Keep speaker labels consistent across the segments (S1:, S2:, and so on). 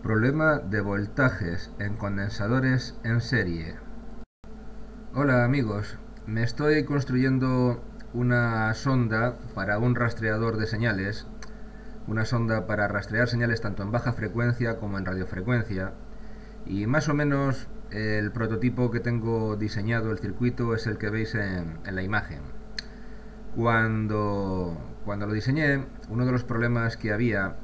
S1: Problema de voltajes en condensadores en serie. Hola amigos, me estoy construyendo una sonda para un rastreador de señales, una sonda para rastrear señales tanto en baja frecuencia como en radiofrecuencia, y más o menos el prototipo que tengo diseñado, el circuito, es el que veis en la imagen. Cuando lo diseñé, uno de los problemas que había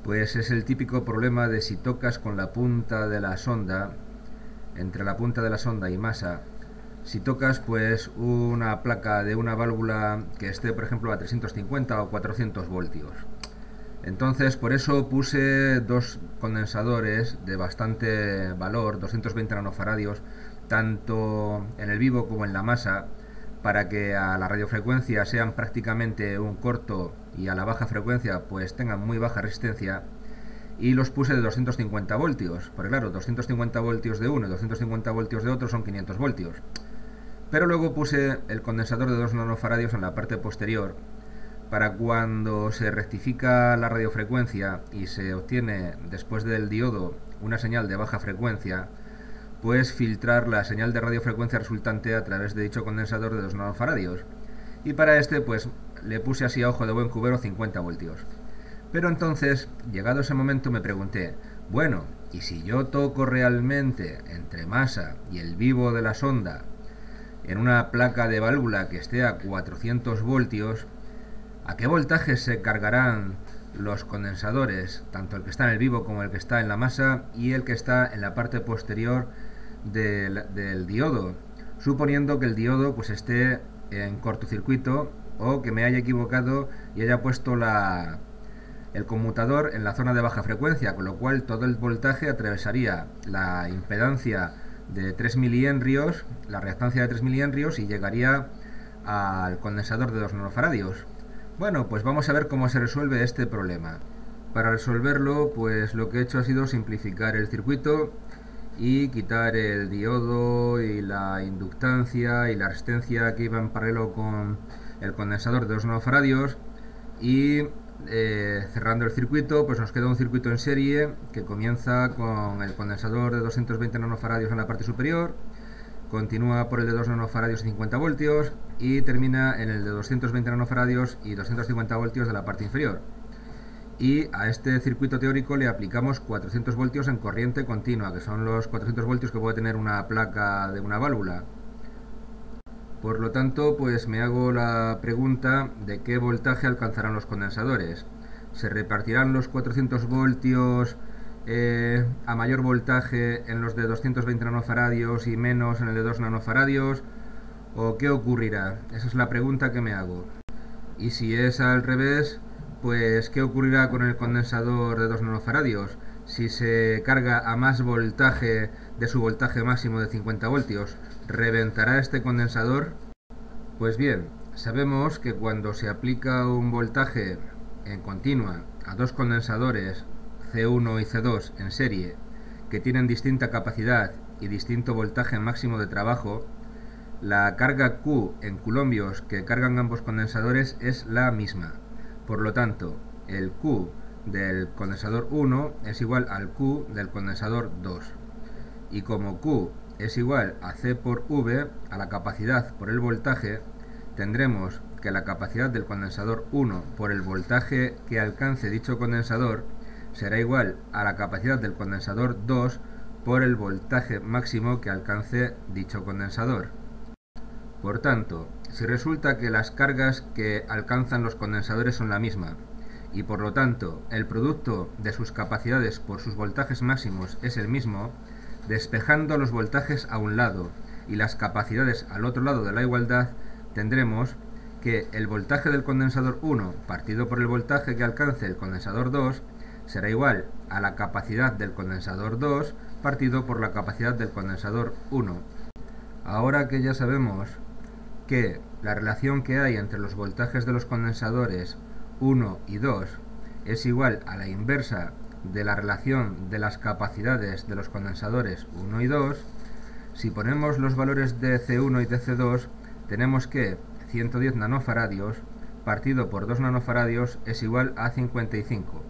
S1: pues es el típico problema de si tocas con la punta de la sonda, entre la punta de la sonda y masa, si tocas pues una placa de una válvula que esté por ejemplo a 350 o 400 voltios. Entonces por eso puse dos condensadores de bastante valor, 220 nanofaradios, tanto en el vivo como en la masa, para que a la radiofrecuencia sean prácticamente un corto y a la baja frecuencia pues tengan muy baja resistencia, y los puse de 250 voltios, porque claro, 250 voltios de uno y 250 voltios de otro son 500 voltios. Pero luego puse el condensador de 2 nanofaradios en la parte posterior, para cuando se rectifica la radiofrecuencia y se obtiene después del diodo una señal de baja frecuencia, pues filtrar la señal de radiofrecuencia resultante a través de dicho condensador de 2 nanofaradios. Y para este pues le puse así a ojo de buen cubero 50 voltios. Pero entonces, llegado ese momento, me pregunté, bueno, ¿y si yo toco realmente entre masa y el vivo de la sonda en una placa de válvula que esté a 400 voltios, ¿a qué voltajes se cargarán los condensadores, tanto el que está en el vivo como el que está en la masa y el que está en la parte posterior del diodo? Suponiendo que el diodo pues esté en cortocircuito o que me haya equivocado y haya puesto el conmutador en la zona de baja frecuencia, con lo cual todo el voltaje atravesaría la impedancia de 3 milihenrios, la reactancia de 3 milihenrios, y llegaría al condensador de 2 nanofaradios. Bueno, pues vamos a ver cómo se resuelve este problema. Para resolverlo, pues lo que he hecho ha sido simplificar el circuito y quitar el diodo y la inductancia y la resistencia que iba en paralelo con el condensador de 2 nanofaradios, y cerrando el circuito pues nos queda un circuito en serie que comienza con el condensador de 220 nanofaradios en la parte superior, continúa por el de 2 nanofaradios y 50 voltios y termina en el de 220 nanofaradios y 250 voltios de la parte inferior. Y a este circuito teórico le aplicamos 400 voltios en corriente continua, que son los 400 voltios que puede tener una placa de una válvula. Por lo tanto, pues me hago la pregunta de qué voltaje alcanzarán los condensadores. ¿Se repartirán los 400 voltios a mayor voltaje en los de 220 nanofaradios y menos en el de 2 nanofaradios? ¿O qué ocurrirá? Esa es la pregunta que me hago. Y si es al revés, pues ¿qué ocurrirá con el condensador de 2 nanofaradios? Si se carga a más voltaje de su voltaje máximo de 50 voltios, ¿reventará este condensador? Pues bien, sabemos que cuando se aplica un voltaje en continua a dos condensadores C1 y C2 en serie, que tienen distinta capacidad y distinto voltaje máximo de trabajo, la carga Q en coulombios que cargan ambos condensadores es la misma. Por lo tanto, el Q del condensador 1 es igual al Q del condensador 2. Y como Q es igual a C por V, a la capacidad por el voltaje, tendremos que la capacidad del condensador 1 por el voltaje que alcance dicho condensador será igual a la capacidad del condensador 2 por el voltaje máximo que alcance dicho condensador. Por tanto, si resulta que las cargas que alcanzan los condensadores son la misma, y por lo tanto el producto de sus capacidades por sus voltajes máximos es el mismo, despejando los voltajes a un lado y las capacidades al otro lado de la igualdad, tendremos que el voltaje del condensador 1 partido por el voltaje que alcance el condensador 2 será igual a la capacidad del condensador 2 partido por la capacidad del condensador 1. Ahora que ya sabemos que la relación que hay entre los voltajes de los condensadores 1 y 2 es igual a la inversa de la relación de las capacidades de los condensadores 1 y 2, si ponemos los valores de C1 y de C2, tenemos que 110 nanofaradios partido por 2 nanofaradios es igual a 55,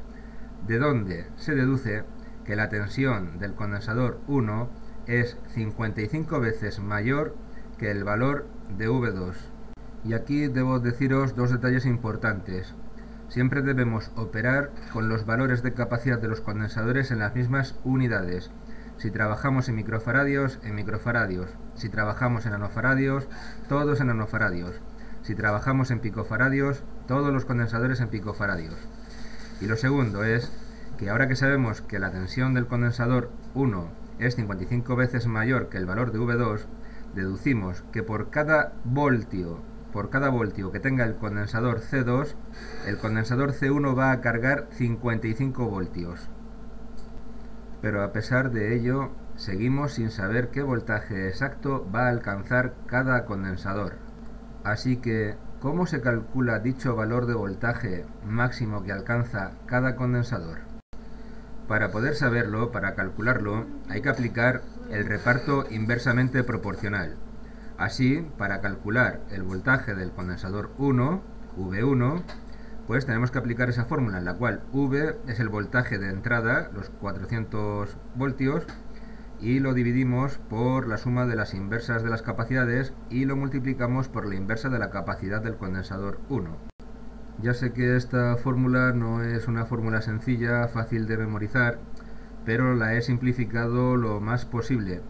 S1: de donde se deduce que que la tensión del condensador 1 es 55 veces mayor que el valor de V2. Y aquí debo deciros dos detalles importantes. Siempre debemos operar con los valores de capacidad de los condensadores en las mismas unidades. Si trabajamos en microfaradios, en microfaradios. Si trabajamos en nanofaradios, todos en nanofaradios. Si trabajamos en picofaradios, todos los condensadores en picofaradios. Y lo segundo es que ahora que sabemos que la tensión del condensador 1 es 55 veces mayor que el valor de V2, deducimos que por cada voltio que tenga el condensador C2, el condensador C1 va a cargar 55 voltios. Pero a pesar de ello, seguimos sin saber qué voltaje exacto va a alcanzar cada condensador. Así que, ¿cómo se calcula dicho valor de voltaje máximo que alcanza cada condensador? Para poder saberlo, para calcularlo, hay que aplicar el reparto inversamente proporcional. Así, para calcular el voltaje del condensador 1, V1, pues tenemos que aplicar esa fórmula en la cual V es el voltaje de entrada, los 400 voltios, y lo dividimos por la suma de las inversas de las capacidades y lo multiplicamos por la inversa de la capacidad del condensador 1. Ya sé que esta fórmula no es una fórmula sencilla, fácil de memorizar, pero la he simplificado lo más posible,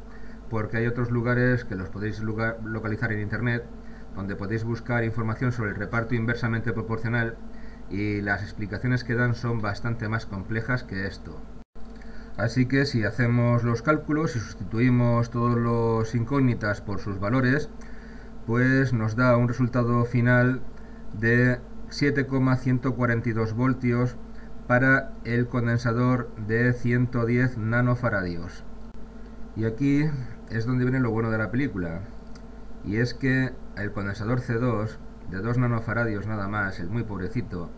S1: porque hay otros lugares que los podéis localizar en internet, donde podéis buscar información sobre el reparto inversamente proporcional y las explicaciones que dan son bastante más complejas que esto. Así que si hacemos los cálculos y sustituimos todos los incógnitas por sus valores, pues nos da un resultado final de 7,142 voltios para el condensador de 110 nanofaradios. Y aquí es donde viene lo bueno de la película, y es que el condensador C2 de 2 nanofaradios nada más, el muy pobrecito,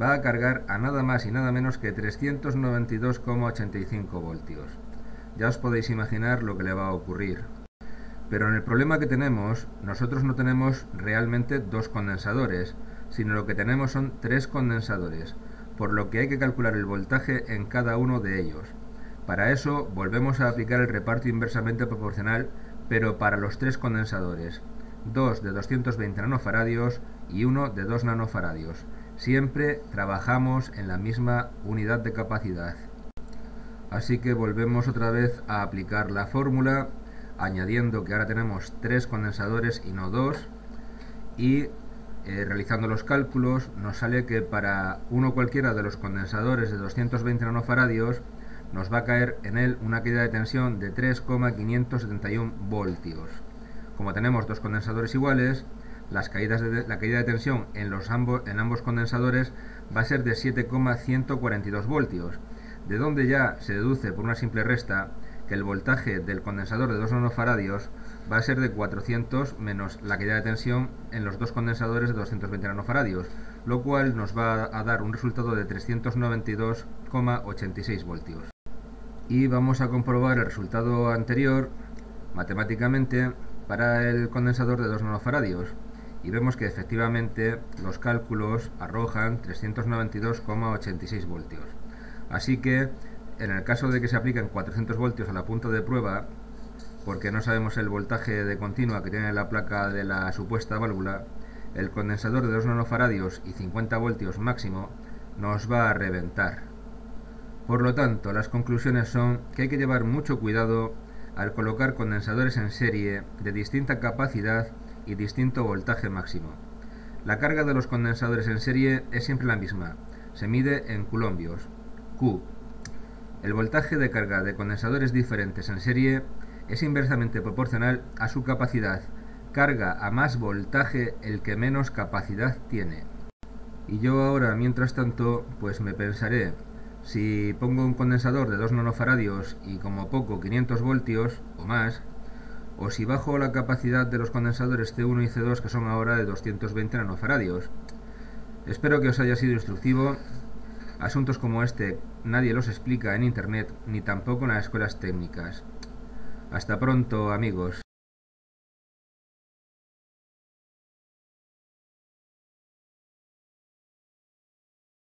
S1: va a cargar a nada más y nada menos que 392,85 voltios. Ya os podéis imaginar lo que le va a ocurrir. Pero en el problema que tenemos, nosotros no tenemos realmente dos condensadores, sino lo que tenemos son tres condensadores, por lo que hay que calcular el voltaje en cada uno de ellos. Para eso volvemos a aplicar el reparto inversamente proporcional, pero para los tres condensadores, dos de 220 nanofaradios y uno de 2 nanofaradios. Siempre trabajamos en la misma unidad de capacidad. Así que volvemos otra vez a aplicar la fórmula, añadiendo que ahora tenemos 3 condensadores y no 2, y realizando los cálculos nos sale que para uno cualquiera de los condensadores de 220 nanofaradios nos va a caer en él una caída de tensión de 3,571 voltios. Como tenemos dos condensadores iguales, la caída de tensión en ambos condensadores va a ser de 7,142 voltios, de donde ya se deduce por una simple resta que el voltaje del condensador de 2 nanofaradios va a ser de 400 menos la caída de tensión en los dos condensadores de 220 nanofaradios, lo cual nos va a dar un resultado de 392,86 voltios. Y vamos a comprobar el resultado anterior matemáticamente para el condensador de 2 nanofaradios. Y vemos que efectivamente los cálculos arrojan 392,86 voltios. Así que, en el caso de que se apliquen 400 voltios a la punta de prueba, porque no sabemos el voltaje de continua que tiene la placa de la supuesta válvula, el condensador de 2 nanofaradios y 50 voltios máximo nos va a reventar. Por lo tanto, las conclusiones son que hay que llevar mucho cuidado al colocar condensadores en serie de distinta capacidad y distinto voltaje máximo. La carga de los condensadores en serie es siempre la misma, se mide en coulombios, Q. El voltaje de carga de condensadores diferentes en serie es inversamente proporcional a su capacidad, carga a más voltaje el que menos capacidad tiene. Y yo ahora, mientras tanto, pues me pensaré, si pongo un condensador de 2 nanofaradios y como poco 500 voltios o más, o si bajo la capacidad de los condensadores C1 y C2 que son ahora de 220 nanofaradios. Espero que os haya sido instructivo. Asuntos como este nadie los explica en internet ni tampoco en las escuelas técnicas. Hasta pronto, amigos.